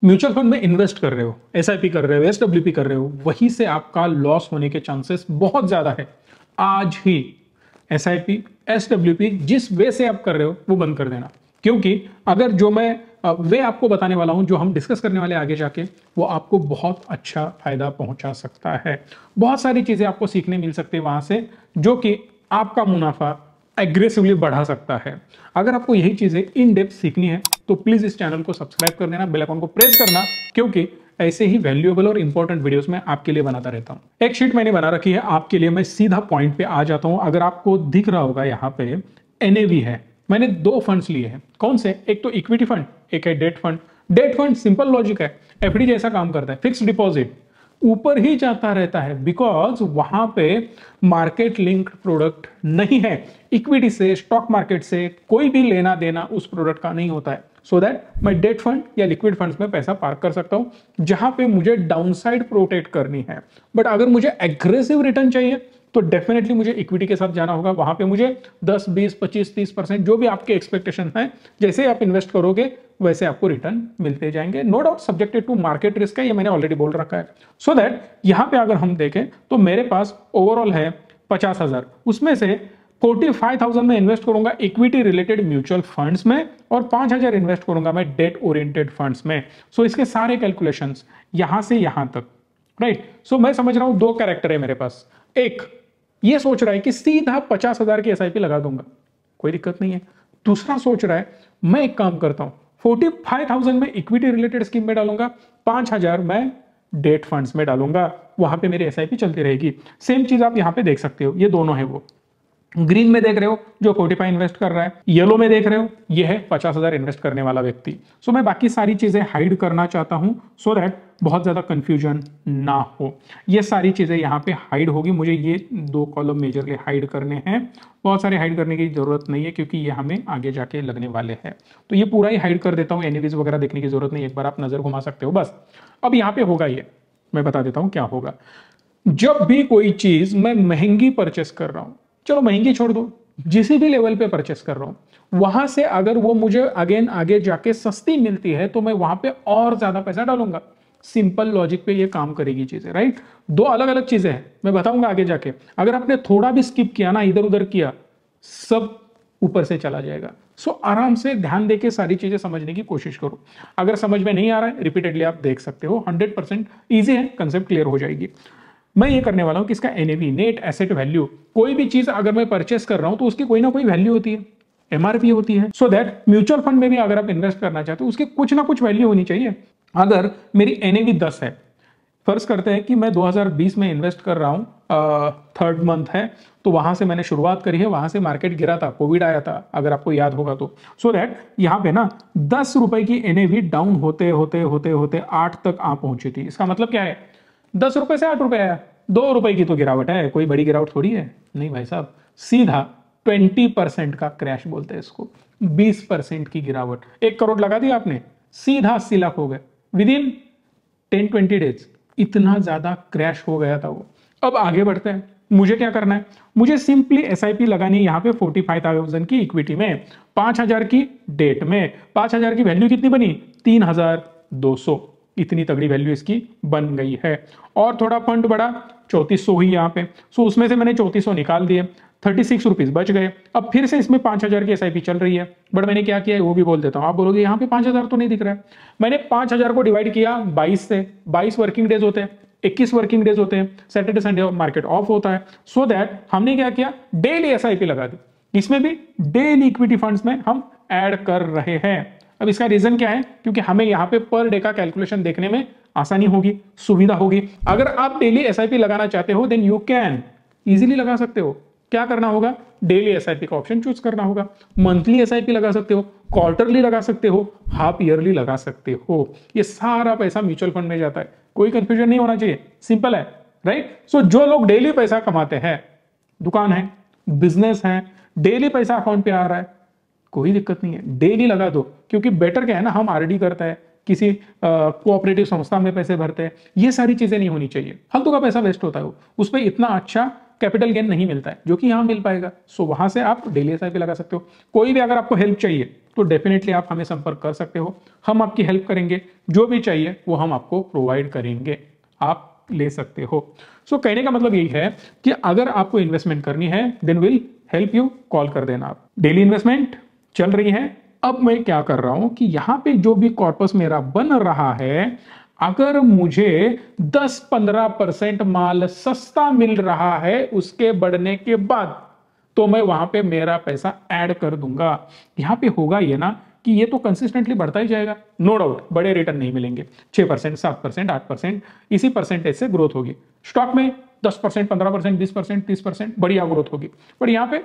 Mutual fund में invest कर रहे हो, एसआईपी कर रहे हो, एसडब्ल्यूपी कर रहे हो, वहीं से आपका लॉस होने के चांसेस बहुत ज्यादा है। आज ही एसआईपी एसडब्ल्यूपी जिस वे से आप कर रहे हो वो बंद कर देना, क्योंकि अगर जो मैं वे आपको बताने वाला हूं, जो हम डिस्कस करने वाले आगे जाके, वो आपको बहुत अच्छा फायदा पहुंचा सकता है। बहुत सारी चीजें आपको सीखने मिल सकती है वहां से, जो कि आपका मुनाफा एग्रेसिवली बढ़ा सकता है। अगर आपको यही चीजें इन डेप्थ सीखनी है तो प्लीज इस चैनल को सब्सक्राइब कर देना, बेल आइकन को प्रेस करना, क्योंकि ऐसे ही वैल्यूएबल और इंपॉर्टेंट वीडियोस मैं आपके लिए बनाता रहता हूं। एक शीट मैंने बना रखी है आपके लिए, मैं सीधा पॉइंट पे आ जाता हूं। अगर आपको दिख रहा होगा यहाँ पे एनएवी है, मैंने दो फंड्स लिए हैं। कौन से? एक तो इक्विटी फंड, एक है debt fund. Debt fund simple logic है, एफडी जैसा काम करता है, फिक्स डिपॉजिट ऊपर ही जाता रहता है, बिकॉज वहां पे मार्केट लिंक्ड प्रोडक्ट नहीं है। इक्विटी से, स्टॉक मार्केट से कोई भी लेना देना उस प्रोडक्ट का नहीं होता है। सो दैट मैं डेट फंड या लिक्विड फंड्स में पैसा पार्क कर सकता हूं, जहां पे मुझे डाउनसाइड प्रोटेक्ट करनी है। बट अगर मुझे एग्रेसिव रिटर्न चाहिए तो डेफिनेटली मुझे इक्विटी के साथ जाना होगा। वहां पे मुझे 10, 20, 25, 30% जो भी आपके एक्सपेक्टेशन है, जैसे आप इन्वेस्ट करोगे वैसे आपको रिटर्न मिलते जाएंगे। No doubt subjected to market risk है, ये मैंने ऑलरेडी बोल रखा है। सो दैट यहां पे अगर हम देखें तो मेरे पास ओवरऑल है 50,000, उसमें से 45,000 में इन्वेस्ट करूंगा इक्विटी रिलेटेड म्यूचुअल फंड्स में, और 5,000 इन्वेस्ट करूंगा मैं डेट ओरिएंटेड फंड्स में। सो इसके सारे कैलकुलेशंस यहां से यहां तक, राइट। सो मैं समझ रहा हूं दो कैरेक्टर है मेरे पास। एक ये सोच रहा है कि सीधा 50,000 की एसआईपी लगा दूंगा, कोई दिक्कत नहीं है। दूसरा सोच रहा है मैं एक काम करता हूं, 45,000 में इक्विटी रिलेटेड स्कीम में डालूंगा, 5,000 मैं डेट फंड्स में डालूंगा, वहां पे मेरी एसआईपी चलती रहेगी। सेम चीज आप यहां पे देख सकते हो, ये दोनों है वो। ग्रीन में देख रहे हो जो 45 इन्वेस्ट कर रहा है, येलो में देख रहे हो ये है 50,000 इन्वेस्ट करने वाला व्यक्ति। सो मैं बाकी सारी चीजें हाइड करना चाहता हूं, सो दैट बहुत ज्यादा कंफ्यूजन ना हो। ये सारी चीजें यहाँ पे हाइड होगी, मुझे ये दो कॉलम मेजरली हाइड करने हैं। बहुत सारे हाइड करने की जरूरत नहीं है, क्योंकि ये हमें आगे जाके लगने वाले हैं। तो ये पूरा ही हाइड कर देता हूँ, एनएवीज वगैरह देखने की जरूरत नहीं, एक बार आप नजर घुमा सकते हो बस। अब यहाँ पे होगा ये, मैं बता देता हूँ क्या होगा। जब भी कोई चीज मैं महंगी परचेस कर रहा हूं, चलो महंगी छोड़ दो, जिस भी लेवल पे परचेस कर रहा हूं, वहां से अगर वो मुझे अगेन आगे जाके सस्ती मिलती है तो मैं वहां पे और ज्यादा पैसा डालूंगा। सिंपल लॉजिक पे ये काम करेगी चीजें, राइट। दो अलग अलग चीजें हैं, मैं बताऊंगा आगे जाके। अगर आपने थोड़ा भी स्किप किया ना, इधर उधर किया, सब ऊपर से चला जाएगा। सो आराम से ध्यान देके सारी चीजें समझने की कोशिश करो। अगर समझ में नहीं आ रहा है, रिपीटेडली आप देख सकते हो, 100% ईजी है, कंसेप्ट क्लियर हो जाएगी। मैं ये करने वाला हूं कि इसका एनएवी, नेट एसेट वैल्यू, कोई भी चीज अगर मैं परचेस कर रहा हूं तो उसकी कोई ना कोई वैल्यू होती है, एमआरपी होती है। सो दैट म्यूचुअल फंड में भी अगर आप इन्वेस्ट करना चाहते हो उसकी कुछ ना कुछ वैल्यू होनी चाहिए। अगर मेरी एनएवी 10 है, फर्ज करते हैं कि मैं 2020 में इन्वेस्ट कर रहा हूं, थर्ड मंथ है, तो वहां से मैंने शुरुआत करी है, वहां से मार्केट गिरा था, कोविड आया था, अगर आपको याद होगा तो। सो दैट यहां पे ना 10 रुपए की एनएवी डाउन होते होते होते होते 8 तक आ पहुंची थी। इसका मतलब क्या है? 10 रुपए से 8 रुपए आया, 2 रुपए की तो गिरावट है, कोई बड़ी गिरावट थोड़ी है। नहीं भाई साहब, सीधा 20% का क्रैश बोलते हैं इसको, 20% की गिरावट। 1 करोड़ लगा दिया आपने, सीधा 80 लाख हो गए विद इन 10-20 डेज। इतना ज्यादा क्रैश हो गया था वो। अब आगे बढ़ते हैं, मुझे क्या करना है? मुझे सिंपली एसआईपी लगानी है यहाँ पे 45,000 की इक्विटी में, 5,000 की डेट में। 5,000 की वैल्यू कितनी बनी? 3,200। इतनी तगड़ी वैल्यू इसकी बन गई है। और थोड़ा फंड बढ़ा, 3400 हुई यहाँ पे। सो उसमें से मैंने 3400 निकाल दिए, 36 रुपीज बच गए। अब फिर से इसमें 5,000 की एसआईपी चल रही है, बट मैंने क्या किया है वो भी बोल देता हूं। आप बोलोगे यहाँ पे 5,000 तो नहीं दिख रहा है। मैंने 5,000 को डिवाइड किया 22 से, 22 वर्किंग डेज होते हैं, 21 वर्किंग डेज होते हैं, सैटरडे संडे मार्केट ऑफ होता है। सो दैट हमने क्या किया, डेली एसआईपी लगा दी। इसमें भी डेली इक्विटी फंड्स में हम ऐड कर रहे हैं। अब इसका रीजन क्या है? क्योंकि हमें यहाँ पे पर डे का कैलकुलेशन देखने में आसानी होगी, सुविधा होगी। अगर आप डेली एसआईपी लगाना चाहते हो देन यू कैन इजीली लगा सकते हो। क्या करना होगा? डेली एसआईपी का ऑप्शन चूज करना होगा। मंथली एसआईपी लगा सकते हो, क्वार्टरली लगा सकते हो, हाफ ईयरली लगा सकते हो। ये सारा पैसा म्यूचुअल फंड में जाता है, कोई कंफ्यूजन नहीं होना चाहिए, सिंपल है, राइट। सो जो लोग डेली पैसा कमाते हैं, दुकान है, बिजनेस है, डेली पैसा अकाउंट पे आ रहा है, कोई दिक्कत नहीं है, डेली लगा दो। क्योंकि बेटर क्या है ना, हम आरडी करते हैं, किसी कोऑपरेटिव संस्था में पैसे भरते हैं, ये सारी चीजें नहीं होनी चाहिए। फालतू का पैसा वेस्ट होता है वो, उस पर इतना अच्छा कैपिटल गेन नहीं मिलता है, जो कि यहाँ मिल पाएगा। सो वहां से आप डेली एसआईपी लगा सकते हो। कोई भी अगर आपको हेल्प चाहिए तो डेफिनेटली आप हमें संपर्क कर सकते हो, हम आपकी हेल्प करेंगे, जो भी चाहिए वो हम आपको प्रोवाइड करेंगे, आप ले सकते हो। सो कहने का मतलब यही है कि अगर आपको इन्वेस्टमेंट करनी है then will help you, call कर देना आप। डेली इन्वेस्टमेंट चल रही है। अब मैं क्या कर रहा हूं कि यहां पे जो भी कॉर्पस मेरा बन रहा है, अगर मुझे 10-15% माल सस्ता मिल रहा है उसके बढ़ने के बाद, तो मैं वहां पे मेरा पैसा ऐड कर दूंगा। यहां पे होगा ये ना कि ये तो कंसिस्टेंटली बढ़ता ही जाएगा, नो डाउट बड़े रिटर्न नहीं मिलेंगे, 6%, 7%, 8%, इसी परसेंटेज से ग्रोथ होगी। स्टॉक में 10%, 15%, 20%, 30% बढ़िया ग्रोथ होगी, पर यहां पे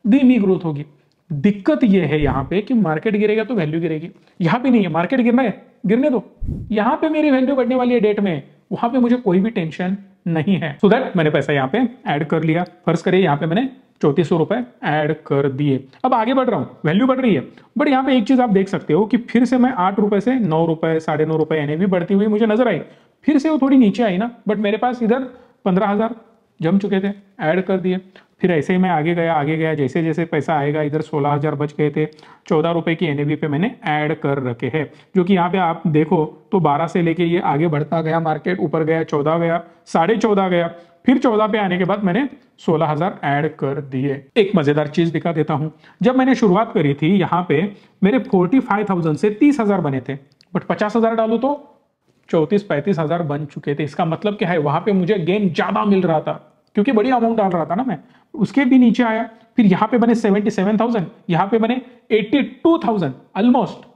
धीमी ग्रोथ होगी। दिक्कत यह है यहां पे कि मार्केट गिरेगा तो वैल्यू गिरेगी। यहां पे नहीं है, मार्केट गिरना है गिरने दो, यहां पे मेरी वैल्यू बढ़ने वाली है डेट में, वहां पे मुझे कोई भी टेंशन नहीं है। सो दैट मैंने पैसा यहां पे ऐड कर लिया। फर्ज करिए यहां पे मैंने 3400 रुपए ऐड कर दिए। अब आगे बढ़ रहा हूं, वैल्यू बढ़ रही है, बट यहां पे एक चीज आप देख सकते हो कि फिर से मैं 8 रुपए से 9 रुपए, 9.5 रुपए एनएवी बढ़ती हुई मुझे नजर आई। फिर से वो थोड़ी नीचे आई ना, बट मेरे पास इधर 15,000 जम चुके थे, ऐड कर दिए। फिर ऐसे ही मैं आगे गया, जैसे जैसे पैसा आएगा, इधर 16,000 बच गए थे, 14 रुपए की एनएवी पे मैंने ऐड कर रखे हैं, जो कि यहाँ पे आप देखो तो 12 से लेके ये आगे बढ़ता गया, मार्केट ऊपर गया, 14 गया, 14.5 गया, फिर 14 पे आने के बाद मैंने 16,000 ऐड कर दिए। एक मजेदार चीज दिखा देता हूं, जब मैंने शुरुआत करी थी यहाँ पे मेरे 45,000 से 30,000 बने थे, बट 50,000 डालू तो 34-35,000 बन चुके थे। इसका मतलब क्या है, वहां पे मुझे गेन ज्यादा मिल रहा था क्योंकि बड़ी अमाउंट डाल रहा था ना मैं। उसके भी नीचे आया, फिर यहाँ पे बने 77,000, यहाँ पे बने 82,000 ऑलमोस्ट,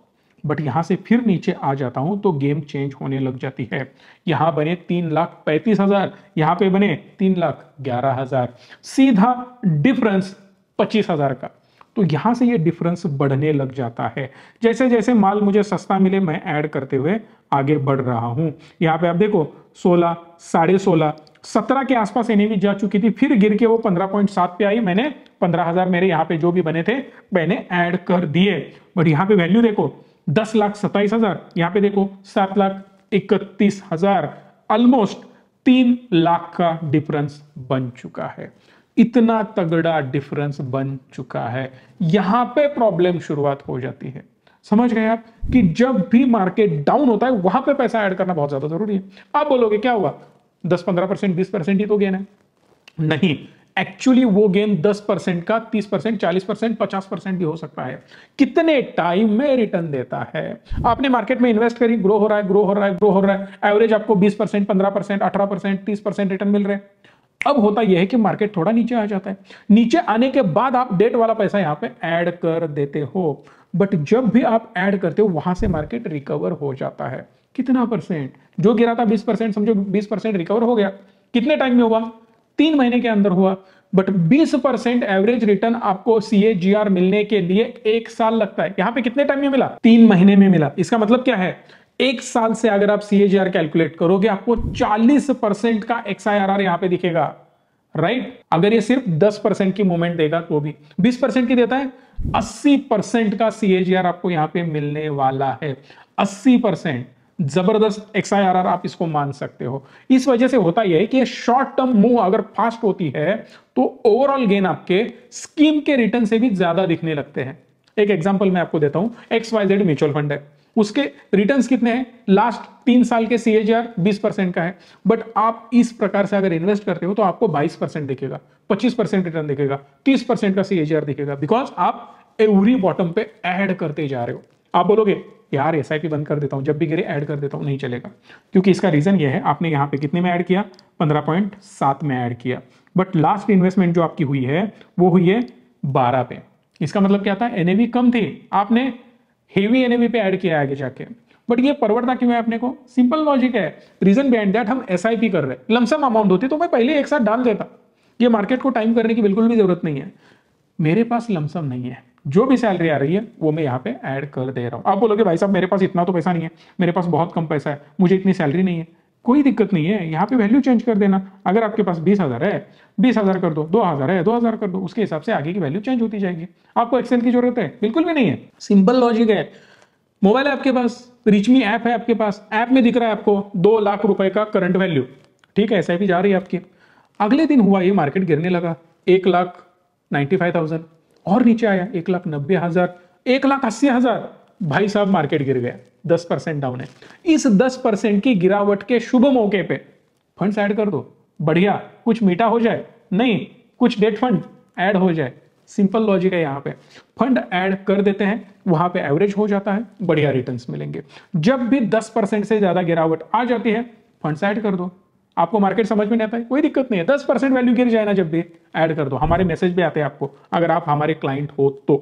बट यहां से फिर नीचे आ जाता हूं तो गेम चेंज होने लग जाती है। यहां बने 3,35,000, यहां पे बने 3,11,000, सीधा डिफरेंस 25,000 का। तो यहां से ये डिफरेंस बढ़ने लग जाता है। जैसे जैसे माल मुझे सस्ता मिले मैं ऐड करते हुए आगे बढ़ रहा हूं। यहां पे आप देखो 16, 16.5, 17 के आसपास एनएवी जा चुकी थी, फिर गिर के वो 15.7 पे आई। मैंने 15,000 मेरे यहाँ पे जो भी बने थे मैंने ऐड कर दिए, बट यहाँ पे वैल्यू देखो 10,27,000, यहाँ पे देखो 7,31,000, ऑलमोस्ट 3 लाख का डिफरेंस बन चुका है। इतना तगड़ा डिफरेंस बन चुका है, यहां पे प्रॉब्लम शुरुआत हो जाती है। समझ गए आप कि जब भी मार्केट डाउन होता है वहां पे पैसा ऐड करना बहुत ज्यादा जरूरी है। आप बोलोगे क्या हुआ, 10-15%, 20% ही तो गेन है। नहीं, एक्चुअली वो गेन 10% का 30%, 40%, 50% भी हो सकता है। कितने टाइम में रिटर्न देता है। आपने मार्केट में इन्वेस्ट करी, ग्रो हो रहा है, ग्रो हो रहा है, ग्रो हो रहा है, एवरेज आपको 20%, 15%, 18%, 30% रिटर्न मिल रहे हैं। अब होता यह है कि मार्केट थोड़ा नीचे आ जाता है, नीचे आने के बाद आप डेट वाला पैसा यहां पे ऐड कर देते हो, बट जब भी आप ऐड करते हो वहां से मार्केट रिकवर हो जाता है। कितना परसेंट, जो गिरा था 20%, समझो 20% रिकवर हो गया। कितने टाइम में हुआ, 3 महीने के अंदर हुआ, बट 20% एवरेज रिटर्न आपको CAGR मिलने के लिए 1 साल लगता है। यहां पे कितने टाइम में मिला, 3 महीने में मिला। इसका मतलब क्या है, 1 साल से अगर आप CAGR कैलकुलेट करोगे आपको 40% का XIRR यहां पे दिखेगा, राइट। अगर ये सिर्फ 10% की मूवमेंट देगा तो भी 20% की देता है, 80% का CAGR आपको यहां पे मिलने वाला है। 80% जबरदस्त XIRR आप इसको मान सकते हो। इस वजह से होता यह है कि शॉर्ट टर्म मूव अगर फास्ट होती है तो ओवरऑल गेन आपके स्कीम के रिटर्न से भी ज्यादा दिखने लगते हैं। एक एग्जांपल मैं आपको देता हूं, XYZ म्यूचुअल फंड है, उसके रिटर्न्स कितने हैं, लास्ट 3 साल के CAGR 20% का है, बट आप इस प्रकार से अगर इन्वेस्ट करते हो तो आपको 22% दिखेगा, 25% रिटर्न दिखेगा, 30% का CAGR दिखेगा, बिकॉज आप एवरी बॉटम पे ऐड करते जा रहे हो। आप बोलोगे यार SIP बंद कर देता हूं, जब भी गिरे ऐड कर देता हूं, नहीं चलेगा, क्योंकि इसका रीजन ये है आपने यहां पे कितने में ऐड किया, 15.7 में ऐड किया, बट लास्ट इन्वेस्टमेंट जो आपकी हुई है वो हुई है 12 पे। इसका मतलब क्या था, एनएवी कम थी, आपने हेवी एनएवी पे ऐड किया आगे जाके, बट ये परवड़ता क्यों है अपने को, सिंपल लॉजिक है। रीजन बिहाइंड दैट, हम SIP कर रहे हैं, लमसम अमाउंट होती तो मैं पहले एक साथ डाल देता, ये मार्केट को टाइम करने की बिल्कुल भी जरूरत नहीं है। मेरे पास लमसम नहीं है, जो भी सैलरी आ रही है वो मैं यहाँ पे ऐड कर दे रहा हूं। आप बोलोगे भाई साहब मेरे पास इतना तो पैसा नहीं है, मेरे पास बहुत कम पैसा है, मुझे इतनी सैलरी नहीं है, कोई दिक्कत नहीं है, यहाँ पे वैल्यू चेंज कर देना। अगर आपके पास 20,000 है, 20,000 कर दो, 2,000 है, 2,000 कर दो, उसके हिसाब से आगे की वैल्यू चेंज होती जाएगी। आपको एक्सेल की जरूरत है, बिल्कुल भी नहीं है, सिंपल लॉजिक है। मोबाइल है आपके पास, रीचमी ऐप है आपके पास, ऐप में दिख रहा है आपको 2 लाख रुपए का करंट वैल्यू, ठीक है, SIP जा रही है आपकी। अगले दिन हुआ ये मार्केट गिरने लगा, 1,95,000 और नीचे आया 1,90,000, 1,80,000। भाई साहब मार्केट गिर गया, 10% डाउन है। इस 10% की गिरावट के शुभ मौके पे फंड्स ऐड कर दो, बढ़िया, कुछ मीठा हो जाए, नहीं कुछ डेट फंड ऐड हो जाए। सिंपल लॉजिक है, यहाँ पे फंड ऐड कर देते हैं, वहां पे एवरेज हो जाता है, बढ़िया रिटर्न्स मिलेंगे। जब भी 10% से ज्यादा गिरावट आ जाती है, फंड्स ऐड कर दो। आपको मार्केट समझ में नहीं आता है, कोई दिक्कत नहीं है, 10% वैल्यू गिर जाए ना, जब भी ऐड कर दो। हमारे मैसेज भी आते हैं आपको, अगर आप हमारे क्लाइंट हो तो,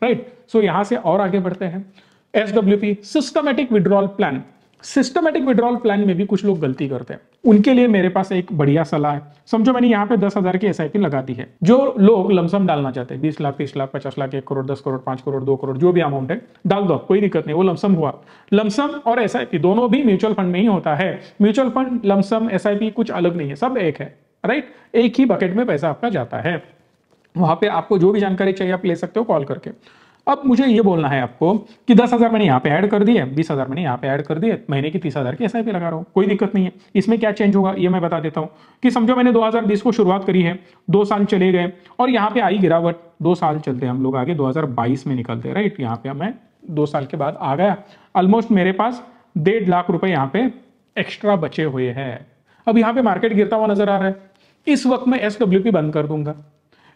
राइट। सो यहां से और आगे बढ़ते हैं। SWP, systematic withdrawal plan. Systematic withdrawal plan में भी कुछ लोग गलती करते हैं, उनके लिए मेरे पास एक बढ़िया सलाह है। समझो मैंने यहाँ पे 10,000 की SIP लगा दी है। जो लोग लमसम डालना चाहते हैं, 20 लाख, 30 लाख, 50 लाख, 1 करोड़, 10 करोड़, 5 करोड़, 2 करोड़, जो भी अमाउंट है डाल दो, कोई दिक्कत नहीं, वो लमसम हुआ। लमसम और SIP दोनों भी म्यूचुअल फंड में ही होता है। म्यूचुअल फंड, लमसम, SIP कुछ अलग नहीं है, सब एक है, राइट। एक ही बकेट में पैसा आपका जाता है। वहां पे आपको जो भी जानकारी चाहिए आप ले सकते हो कॉल करके। अब मुझे ये बोलना है आपको कि 10,000 मैंने यहाँ पे ऐड कर दिए, 20,000 मैंने यहाँ पे ऐड कर दिए, महीने की 30,000 की SIP लगा रहा हूँ, कोई दिक्कत नहीं है। इसमें क्या चेंज होगा ये मैं बता देता हूँ कि समझो मैंने 2020 को शुरुआत करी है, 2 साल चले गए और यहाँ पे आई गिरावट, 2 साल चलते हैं हम लोग आगे, 2022 में निकलते हैं, राइट। यहाँ पे मैं 2 साल के बाद आ गया, ऑलमोस्ट मेरे पास 1.5 लाख रुपए यहाँ पे एक्स्ट्रा बचे हुए हैं। अब यहाँ पे मार्केट गिरता हुआ नजर आ रहा है, इस वक्त मैं SWP बंद कर दूंगा।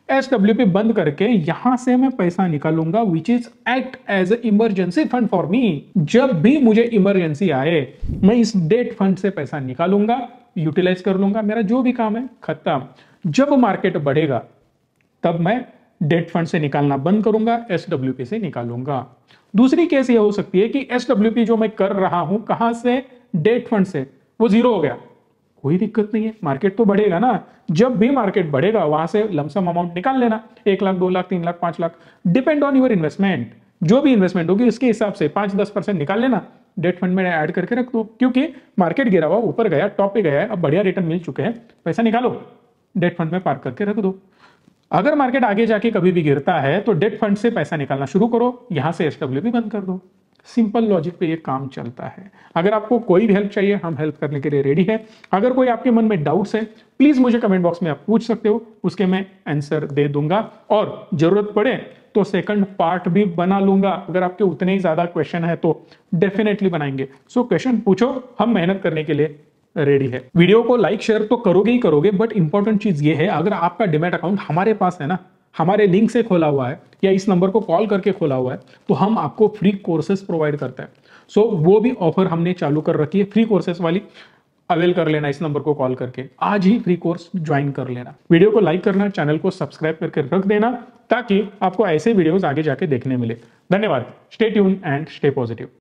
SWP बंद करके यहां से मैं पैसा निकालूंगा, which is act as a emergency fund for me. जब भी मुझे इमरजेंसी आए, मैं इस डेट फंड से पैसा निकालूंगा, यूटिलाइज कर लूंगा, मेरा जो भी काम है खत्म। जब मार्केट बढ़ेगा तब मैं डेट फंड से निकालना बंद करूंगा, SWP से निकालूंगा। दूसरी केस ये हो सकती है कि SWP जो मैं कर रहा हूं, कहां से, डेट फंड से, वो जीरो हो गया, कोई दिक्कत नहीं है, मार्केट तो बढ़ेगा ना। जब भी मार्केट बढ़ेगा वहां से लमसम अमाउंट निकाल लेना, 1 lakh, 2 lakh, 3 lakh, 5 lakh, depend on your investment. जो भी इन्वेस्टमेंट होगी उसके हिसाब से 5-10% निकाल लेना, डेट फंड में ऐड करके रख दो, क्योंकि मार्केट गिरा हुआ, ऊपर गया, टॉप पे गया है, अब बढ़िया रिटर्न मिल चुके हैं, पैसा निकालो, डेट फंड में पार्क करके रख दो। अगर मार्केट आगे जाके कभी भी गिरता है तो डेट फंड से पैसा निकालना शुरू करो, यहां से SWP बंद कर दो। सिंपल लॉजिक पे ये काम चलता है। अगर आपको कोई भी हेल्प चाहिए, हम हेल्प करने के लिए रेडी है। अगर कोई आपके मन में डाउट्स है, प्लीज मुझे कमेंट बॉक्स में आप पूछ सकते हो, उसके मैं आंसर दे दूंगा, और जरूरत पड़े तो सेकंड पार्ट भी बना लूंगा। अगर आपके उतने ही ज्यादा क्वेश्चन है तो डेफिनेटली बनाएंगे। सो क्वेश्चन पूछो, हम मेहनत करने के लिए रेडी है। वीडियो को लाइक शेयर तो करोगे ही करोगे, बट इंपॉर्टेंट चीज ये है, अगर आपका डीमैट अकाउंट हमारे पास है ना, हमारे लिंक से खोला हुआ है या इस नंबर को कॉल करके खोला हुआ है, तो हम आपको फ्री कोर्सेज प्रोवाइड करते हैं। सो वो भी ऑफर हमने चालू कर रखी है, फ्री कोर्सेज वाली, अवेल कर लेना, इस नंबर को कॉल करके आज ही फ्री कोर्स ज्वाइन कर लेना। वीडियो को लाइक करना, चैनल को सब्सक्राइब करके रख देना, ताकि आपको ऐसे वीडियोस आगे जाके देखने मिले। धन्यवाद। Stay tune and stay positive.